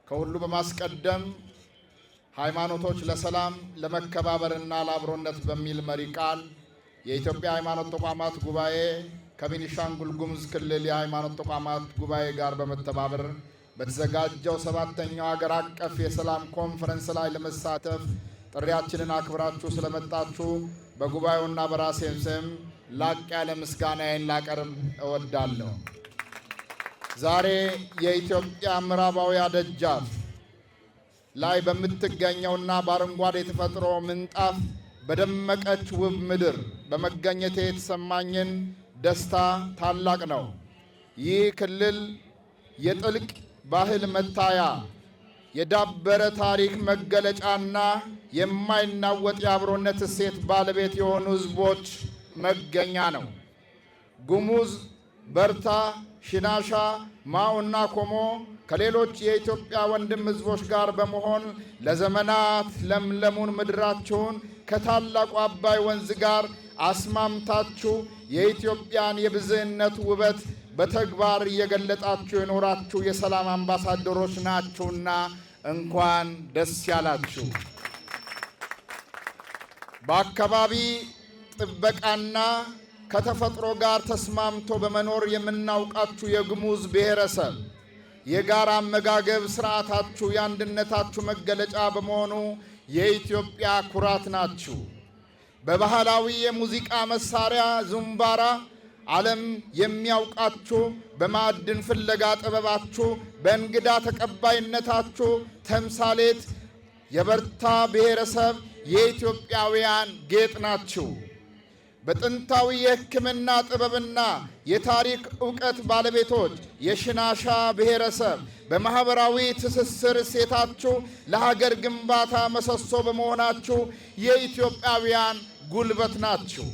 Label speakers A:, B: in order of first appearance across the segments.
A: ከሁሉ በማስቀደም ሃይማኖቶች ለሰላም ለመከባበርና ለአብሮነት በሚል መሪ ቃል የኢትዮጵያ ሃይማኖት ተቋማት ጉባኤ ከቤኒሻንጉል ጉሙዝ ክልል የሃይማኖት ተቋማት ጉባኤ ጋር በመተባበር በተዘጋጀው 7ኛው ሀገር አቀፍ የሰላም ኮንፈረንስ ላይ ለመሳተፍ ጥሪያችንን አክብራችሁ ስለመጣችሁ በጉባኤውና በራሴም ስም ላቅ ያለ ምስጋናዬን ላቀርብ እወዳለሁ። ዛሬ የኢትዮጵያ ምዕራባዊ ደጃፍ ላይ በምትገኘውና በአረንጓዴ የተፈጥሮ ምንጣፍ በደመቀች ውብ ምድር በመገኘቴ የተሰማኝን ደስታ ታላቅ ነው። ይህ ክልል የጥልቅ ባህል መታያ፣ የዳበረ ታሪክ መገለጫና የማይናወጥ የአብሮነት እሴት ባለቤት የሆኑ ሕዝቦች መገኛ ነው። ጉሙዝ፣ በርታ፣ ሽናሻ፣ ማኦና ኮሞ ከሌሎች የኢትዮጵያ ወንድም ሕዝቦች ጋር በመሆን ለዘመናት ለምለሙን ምድራቸውን ከታላቁ አባይ ወንዝ ጋር አስማምታችሁ የኢትዮጵያን የብዝህነት ውበት በተግባር እየገለጣችሁ የኖራችሁ የሰላም አምባሳደሮች ናችሁና እንኳን ደስ ያላችሁ። በአካባቢ ጥበቃና ከተፈጥሮ ጋር ተስማምቶ በመኖር የምናውቃችሁ የጉሙዝ ብሔረሰብ የጋራ አመጋገብ ስርዓታችሁ የአንድነታችሁ መገለጫ በመሆኑ የኢትዮጵያ ኩራት ናችሁ። በባህላዊ የሙዚቃ መሳሪያ ዙምባራ ዓለም የሚያውቃችሁ፣ በማዕድን ፍለጋ ጥበባችሁ፣ በእንግዳ ተቀባይነታችሁ ተምሳሌት የበርታ ብሔረሰብ የኢትዮጵያውያን ጌጥ ናችሁ። በጥንታዊ የሕክምና ጥበብና የታሪክ ዕውቀት ባለቤቶች የሽናሻ ብሔረሰብ በማኅበራዊ ትስስር እሴታችሁ ለሀገር ግንባታ ምሰሶ በመሆናችሁ የኢትዮጵያውያን ጉልበት ናችሁ።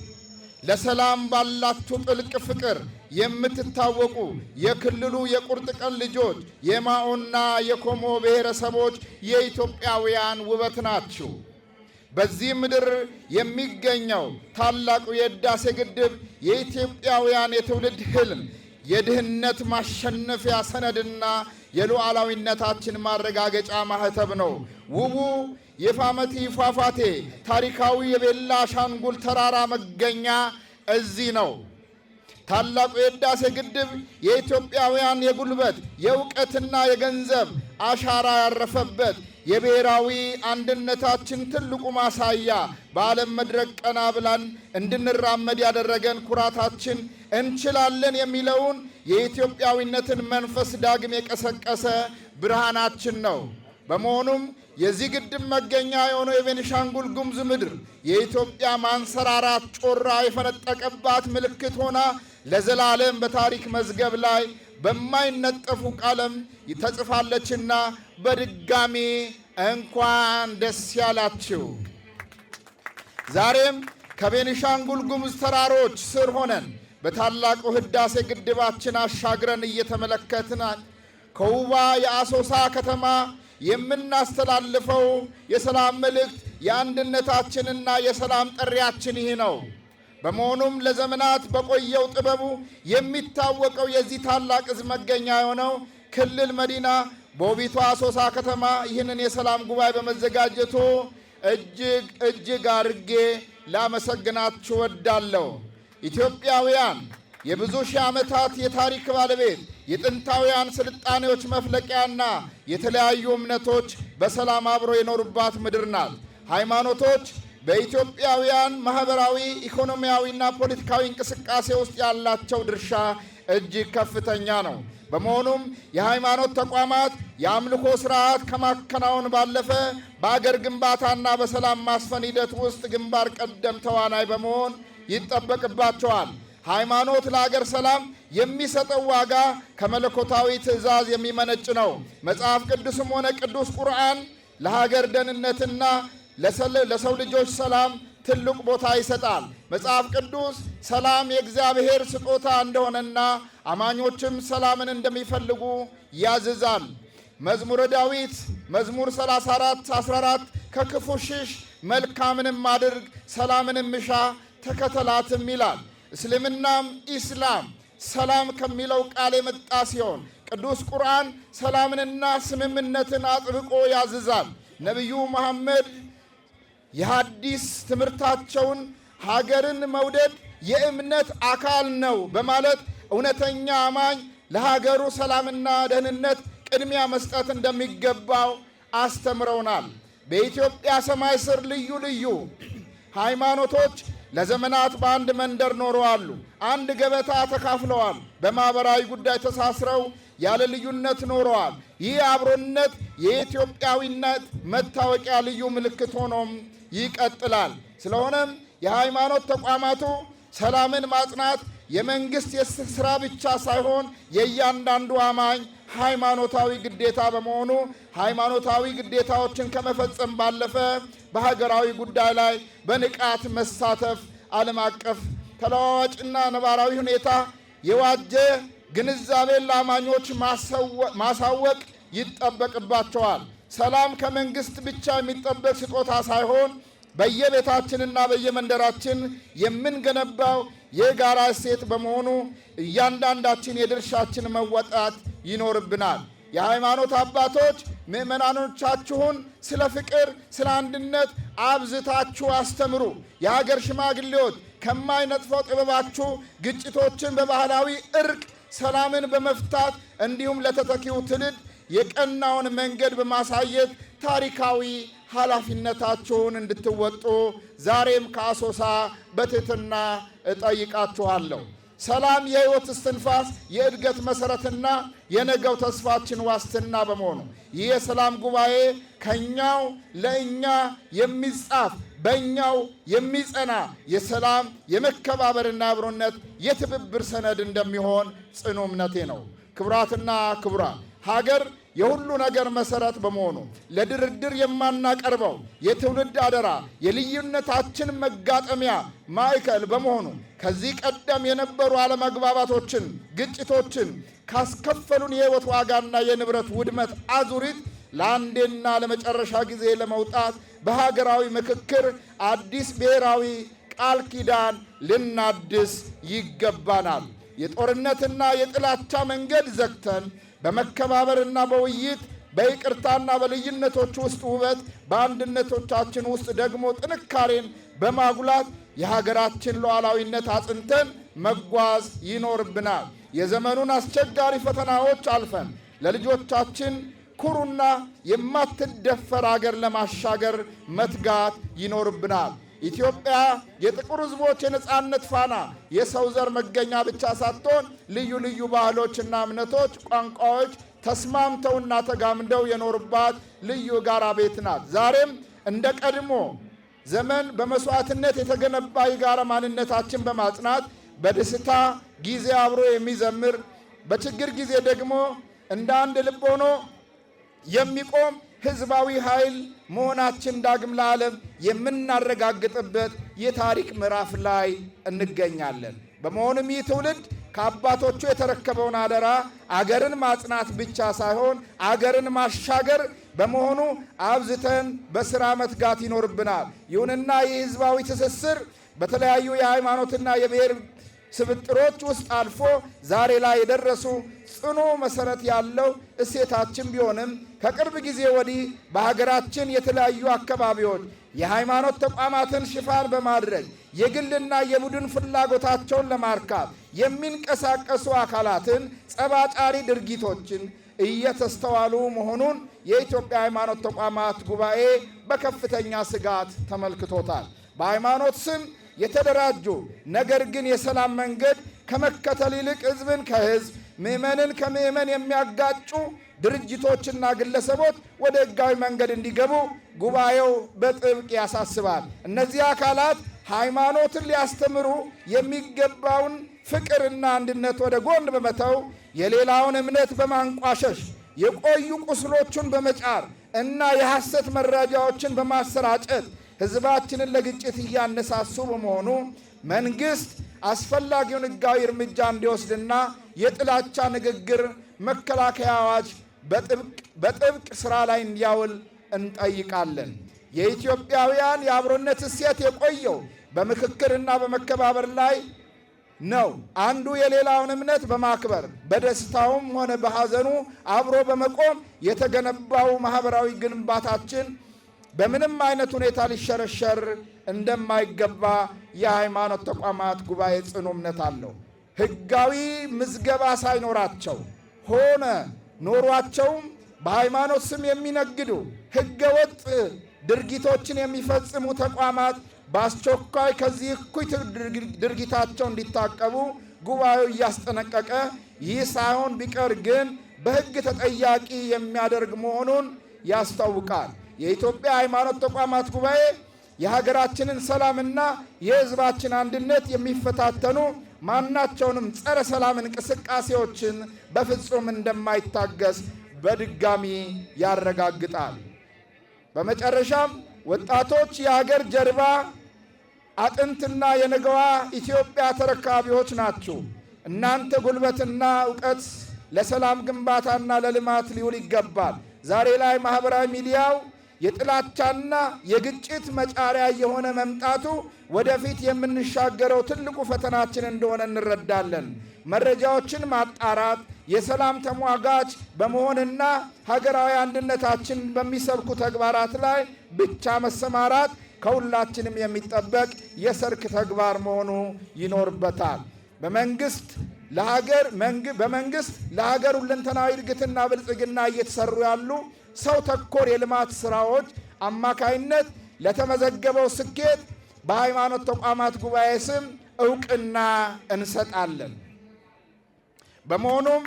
A: ለሰላም ባላችሁ ጥልቅ ፍቅር የምትታወቁ የክልሉ የቁርጥ ቀን ልጆች የማኦና የኮሞ ብሔረሰቦች የኢትዮጵያውያን ውበት ናችሁ። በዚህ ምድር የሚገኘው ታላቁ የሕዳሴ ግድብ የኢትዮጵያውያን የትውልድ ሕልም፣ የድህነት ማሸነፊያ ሰነድና የሉዓላዊነታችን ማረጋገጫ ማህተብ ነው። ውቡ የፋመቲ ፏፏቴ ታሪካዊ የቤላ ሻንጉል ተራራ መገኛ እዚህ ነው። ታላቁ የሕዳሴ ግድብ የኢትዮጵያውያን የጉልበት የእውቀትና የገንዘብ አሻራ ያረፈበት የብሔራዊ አንድነታችን ትልቁ ማሳያ፣ በዓለም መድረክ ቀና ብለን እንድንራመድ ያደረገን ኩራታችን፣ እንችላለን የሚለውን የኢትዮጵያዊነትን መንፈስ ዳግም የቀሰቀሰ ብርሃናችን ነው። በመሆኑም የዚህ ግድብ መገኛ የሆነው የቤኒሻንጉል ጉሙዝ ምድር የኢትዮጵያ ማንሰራራት ጮራ የፈነጠቀባት ምልክት ሆና ለዘላለም በታሪክ መዝገብ ላይ በማይነጠፉ ቀለም ተጽፋለችና በድጋሚ እንኳን ደስ ያላችሁ። ዛሬም ከቤኒሻንጉል ጉሙዝ ተራሮች ስር ሆነን በታላቁ ሕዳሴ ግድባችን አሻግረን እየተመለከትን ከውባ የአሶሳ ከተማ የምናስተላልፈው የሰላም መልእክት የአንድነታችንና የሰላም ጥሪያችን ይህ ነው። በመሆኑም ለዘመናት በቆየው ጥበቡ የሚታወቀው የዚህ ታላቅ ሕዝብ መገኛ የሆነው ክልል መዲና በውቢቷ አሶሳ ከተማ ይህንን የሰላም ጉባኤ በመዘጋጀቱ እጅግ አድርጌ ላመሰግናችሁ ወዳለሁ። ኢትዮጵያውያን የብዙ ሺህ ዓመታት የታሪክ ባለቤት የጥንታውያን ስልጣኔዎች መፍለቂያና የተለያዩ እምነቶች በሰላም አብረው የኖሩባት ምድር ናት። ሃይማኖቶች በኢትዮጵያውያን ማህበራዊ፣ ኢኮኖሚያዊና ፖለቲካዊ እንቅስቃሴ ውስጥ ያላቸው ድርሻ እጅግ ከፍተኛ ነው። በመሆኑም የሃይማኖት ተቋማት የአምልኮ ስርዓት ከማከናወን ባለፈ በአገር ግንባታና በሰላም ማስፈን ሂደት ውስጥ ግንባር ቀደም ተዋናይ በመሆን ይጠበቅባቸዋል። ሃይማኖት ለአገር ሰላም የሚሰጠው ዋጋ ከመለኮታዊ ትእዛዝ የሚመነጭ ነው። መጽሐፍ ቅዱስም ሆነ ቅዱስ ቁርአን ለሀገር ደህንነትና ለሰው ልጆች ሰላም ትልቅ ቦታ ይሰጣል። መጽሐፍ ቅዱስ ሰላም የእግዚአብሔር ስጦታ እንደሆነና አማኞችም ሰላምን እንደሚፈልጉ ያዝዛል። መዝሙረ ዳዊት መዝሙር 34:14 ከክፉ ሽሽ፣ መልካምንም አድርግ፣ ሰላምንም ምሻ፣ ተከተላትም ይላል። እስልምናም ኢስላም ሰላም ከሚለው ቃል የመጣ ሲሆን ቅዱስ ቁርአን ሰላምንና ስምምነትን አጥብቆ ያዝዛል። ነቢዩ መሐመድ የሐዲስ ትምህርታቸውን ሀገርን መውደድ የእምነት አካል ነው በማለት እውነተኛ አማኝ ለሀገሩ ሰላምና ደህንነት ቅድሚያ መስጠት እንደሚገባው አስተምረውናል። በኢትዮጵያ ሰማይ ስር ልዩ ልዩ ሃይማኖቶች ለዘመናት በአንድ መንደር ኖረዋል። አንድ ገበታ ተካፍለዋል። በማኅበራዊ ጉዳይ ተሳስረው ያለ ልዩነት ኖረዋል። ይህ አብሮነት የኢትዮጵያዊነት መታወቂያ ልዩ ምልክት ሆኖም ይቀጥላል። ስለሆነም የሃይማኖት ተቋማቱ ሰላምን ማጽናት የመንግሥት የሥራ ብቻ ሳይሆን የእያንዳንዱ አማኝ ሃይማኖታዊ ግዴታ በመሆኑ ሃይማኖታዊ ግዴታዎችን ከመፈጸም ባለፈ በሀገራዊ ጉዳይ ላይ በንቃት መሳተፍ ዓለም አቀፍ ተለዋዋጭና ነባራዊ ሁኔታ የዋጀ ግንዛቤን ለአማኞች ማሳወቅ ይጠበቅባቸዋል። ሰላም ከመንግሥት ብቻ የሚጠበቅ ስጦታ ሳይሆን በየቤታችንና በየመንደራችን የምንገነባው የጋራ እሴት በመሆኑ እያንዳንዳችን የድርሻችን መወጣት ይኖርብናል። የሃይማኖት አባቶች ምዕመናኖቻችሁን ስለ ፍቅር፣ ስለ አንድነት አብዝታችሁ አስተምሩ። የሀገር ሽማግሌዎች ከማይነጥፈው ጥበባችሁ ግጭቶችን በባህላዊ እርቅ ሰላምን በመፍታት እንዲሁም ለተተኪው ትውልድ የቀናውን መንገድ በማሳየት ታሪካዊ ኃላፊነታችሁን እንድትወጡ ዛሬም ከአሶሳ በትሕትና እጠይቃችኋለሁ። ሰላም የሕይወት እስትንፋስ፣ የእድገት መሠረትና የነገው ተስፋችን ዋስትና በመሆኑ ይህ የሰላም ጉባኤ ከኛው ለእኛ የሚጻፍ በእኛው የሚጸና የሰላም የመከባበርና አብሮነት የትብብር ሰነድ እንደሚሆን ጽኑ እምነቴ ነው። ክቡራትና ክቡራን፣ ሀገር የሁሉ ነገር መሰረት በመሆኑ ለድርድር የማናቀርበው የትውልድ አደራ የልዩነታችን መጋጠሚያ ማዕከል በመሆኑ ከዚህ ቀደም የነበሩ አለመግባባቶችን፣ ግጭቶችን ካስከፈሉን የሕይወት ዋጋና የንብረት ውድመት አዙሪት ለአንዴና ለመጨረሻ ጊዜ ለመውጣት በሀገራዊ ምክክር አዲስ ብሔራዊ ቃል ኪዳን ልናድስ ይገባናል። የጦርነትና የጥላቻ መንገድ ዘግተን በመከባበርና በውይይት በይቅርታና በልዩነቶች ውስጥ ውበት፣ በአንድነቶቻችን ውስጥ ደግሞ ጥንካሬን በማጉላት የሀገራችን ሉዓላዊነት አጽንተን መጓዝ ይኖርብናል። የዘመኑን አስቸጋሪ ፈተናዎች አልፈን ለልጆቻችን ኩሩና የማትደፈር አገር ለማሻገር መትጋት ይኖርብናል። ኢትዮጵያ የጥቁር ሕዝቦች የነጻነት ፋና፣ የሰው ዘር መገኛ ብቻ ሳትሆን ልዩ ልዩ ባህሎችና እምነቶች፣ ቋንቋዎች ተስማምተውና ተጋምደው የኖሩባት ልዩ ጋራ ቤት ናት። ዛሬም እንደ ቀድሞ ዘመን በመስዋዕትነት የተገነባ የጋራ ማንነታችን በማጽናት በደስታ ጊዜ አብሮ የሚዘምር በችግር ጊዜ ደግሞ እንደ አንድ ልብ ሆኖ የሚቆም ሕዝባዊ ኃይል መሆናችን ዳግም ለዓለም የምናረጋግጥበት የታሪክ ምዕራፍ ላይ እንገኛለን። በመሆኑም ይህ ትውልድ ከአባቶቹ የተረከበውን አደራ አገርን ማጽናት ብቻ ሳይሆን አገርን ማሻገር በመሆኑ አብዝተን በሥራ መትጋት ይኖርብናል። ይሁንና ይህ ሕዝባዊ ትስስር በተለያዩ የሃይማኖትና የብሔር ስብጥሮች ውስጥ አልፎ ዛሬ ላይ የደረሱ ጽኑ መሰረት ያለው እሴታችን ቢሆንም ከቅርብ ጊዜ ወዲህ በሀገራችን የተለያዩ አካባቢዎች የሃይማኖት ተቋማትን ሽፋን በማድረግ የግልና የቡድን ፍላጎታቸውን ለማርካት የሚንቀሳቀሱ አካላትን ጸባጫሪ ድርጊቶችን እየተስተዋሉ መሆኑን የኢትዮጵያ ሃይማኖት ተቋማት ጉባኤ በከፍተኛ ስጋት ተመልክቶታል። በሃይማኖት ስም የተደራጁ ነገር ግን የሰላም መንገድ ከመከተል ይልቅ ሕዝብን ከሕዝብ ምዕመንን ከምዕመን የሚያጋጩ ድርጅቶችና ግለሰቦች ወደ ሕጋዊ መንገድ እንዲገቡ ጉባኤው በጥብቅ ያሳስባል። እነዚህ አካላት ሃይማኖትን ሊያስተምሩ የሚገባውን ፍቅርና አንድነት ወደ ጎን በመተው የሌላውን እምነት በማንቋሸሽ የቆዩ ቁስሎቹን በመጫር እና የሐሰት መረጃዎችን በማሰራጨት ሕዝባችንን ለግጭት እያነሳሱ በመሆኑ መንግሥት አስፈላጊውን ሕጋዊ እርምጃ እንዲወስድና የጥላቻ ንግግር መከላከያ አዋጅ በጥብቅ ሥራ ላይ እንዲያውል እንጠይቃለን። የኢትዮጵያውያን የአብሮነት እሴት የቆየው በምክክርና በመከባበር ላይ ነው። አንዱ የሌላውን እምነት በማክበር በደስታውም ሆነ በሐዘኑ አብሮ በመቆም የተገነባው ማህበራዊ ግንባታችን በምንም አይነት ሁኔታ ሊሸረሸር እንደማይገባ የሃይማኖት ተቋማት ጉባኤ ጽኑ እምነት አለው። ሕጋዊ ምዝገባ ሳይኖራቸው ሆነ ኖሯቸውም በሃይማኖት ስም የሚነግዱ ሕገወጥ ድርጊቶችን የሚፈጽሙ ተቋማት በአስቸኳይ ከዚህ እኩይ ድርጊታቸው እንዲታቀቡ ጉባኤው እያስጠነቀቀ፣ ይህ ሳይሆን ቢቀር ግን በሕግ ተጠያቂ የሚያደርግ መሆኑን ያስታውቃል። የኢትዮጵያ ሃይማኖት ተቋማት ጉባኤ የሀገራችንን ሰላምና የሕዝባችን አንድነት የሚፈታተኑ ማናቸውንም ጸረ ሰላም እንቅስቃሴዎችን በፍጹም እንደማይታገስ በድጋሚ ያረጋግጣል። በመጨረሻም ወጣቶች የሀገር ጀርባ አጥንትና የነገዋ ኢትዮጵያ ተረካቢዎች ናችሁ። እናንተ ጉልበትና ዕውቀት ለሰላም ግንባታና ለልማት ሊውል ይገባል። ዛሬ ላይ ማህበራዊ ሚዲያው የጥላቻና የግጭት መጫሪያ የሆነ መምጣቱ ወደፊት የምንሻገረው ትልቁ ፈተናችን እንደሆነ እንረዳለን። መረጃዎችን ማጣራት፣ የሰላም ተሟጋች በመሆንና ሀገራዊ አንድነታችን በሚሰብኩ ተግባራት ላይ ብቻ መሰማራት ከሁላችንም የሚጠበቅ የሰርክ ተግባር መሆኑ ይኖርበታል። በመንግስት ለሀገር ሁለንተናዊ እድገትና ብልጽግና እየተሰሩ ያሉ ሰው ተኮር የልማት ስራዎች አማካይነት ለተመዘገበው ስኬት በሃይማኖት ተቋማት ጉባኤ ስም ዕውቅና እንሰጣለን። በመሆኑም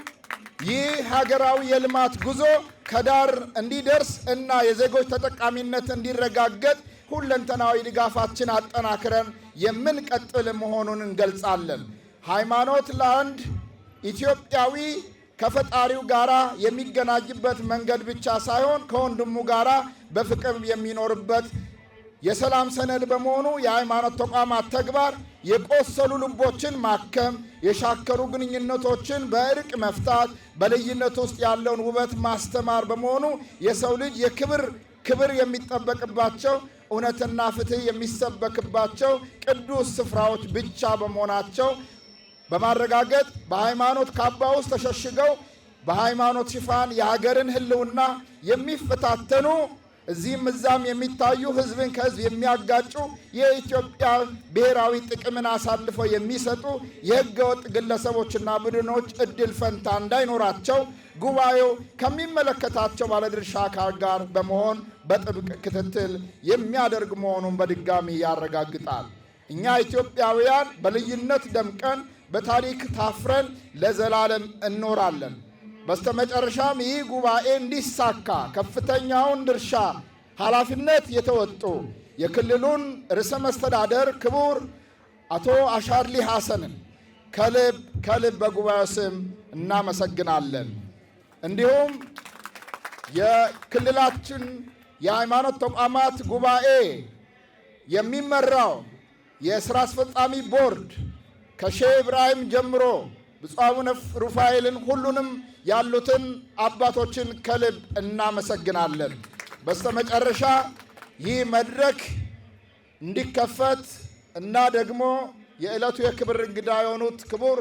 A: ይህ ሀገራዊ የልማት ጉዞ ከዳር እንዲደርስ እና የዜጎች ተጠቃሚነት እንዲረጋገጥ ሁለንተናዊ ድጋፋችን አጠናክረን የምንቀጥል መሆኑን እንገልጻለን። ሃይማኖት ለአንድ ኢትዮጵያዊ ከፈጣሪው ጋራ የሚገናኝበት መንገድ ብቻ ሳይሆን ከወንድሙ ጋራ በፍቅር የሚኖርበት የሰላም ሰነድ በመሆኑ የሃይማኖት ተቋማት ተግባር የቆሰሉ ልቦችን ማከም፣ የሻከሩ ግንኙነቶችን በእርቅ መፍታት፣ በልዩነት ውስጥ ያለውን ውበት ማስተማር በመሆኑ የሰው ልጅ ክብር የሚጠበቅባቸው እውነትና ፍትህ የሚሰበክባቸው ቅዱስ ስፍራዎች ብቻ በመሆናቸው በማረጋገጥ በሃይማኖት ካባ ውስጥ ተሸሽገው በሃይማኖት ሽፋን የሀገርን ሕልውና የሚፈታተኑ እዚህም እዛም የሚታዩ ሕዝብን ከሕዝብ የሚያጋጩ የኢትዮጵያ ብሔራዊ ጥቅምን አሳልፈው የሚሰጡ የሕገወጥ ግለሰቦችና ቡድኖች እድል ፈንታ እንዳይኖራቸው ጉባኤው ከሚመለከታቸው ባለድርሻ አካል ጋር በመሆን በጥብቅ ክትትል የሚያደርግ መሆኑን በድጋሚ ያረጋግጣል። እኛ ኢትዮጵያውያን በልዩነት ደምቀን በታሪክ ታፍረን ለዘላለም እንኖራለን። በስተመጨረሻም ይህ ጉባኤ እንዲሳካ ከፍተኛውን ድርሻ ኃላፊነት የተወጡ የክልሉን ርዕሰ መስተዳደር ክቡር አቶ አሻድሊ ሐሰንን ከልብ በጉባኤው ስም እናመሰግናለን። እንዲሁም የክልላችን የሃይማኖት ተቋማት ጉባኤ የሚመራው የሥራ አስፈጻሚ ቦርድ ከሼህ ኢብራሂም ጀምሮ ብፁዕ አቡነ ሩፋኤልን ሁሉንም ያሉትን አባቶችን ከልብ እናመሰግናለን። በስተመጨረሻ ይህ መድረክ እንዲከፈት እና ደግሞ የዕለቱ የክብር እንግዳ የሆኑት ክቡር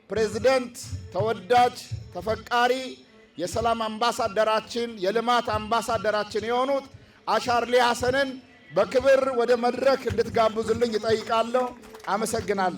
A: ፕሬዝደንት ተወዳጅ ተፈቃሪ የሰላም አምባሳደራችን የልማት አምባሳደራችን የሆኑት አሻድሊ ሐሰንን በክብር ወደ መድረክ እንድትጋብዙልኝ እጠይቃለሁ። አመሰግናለሁ።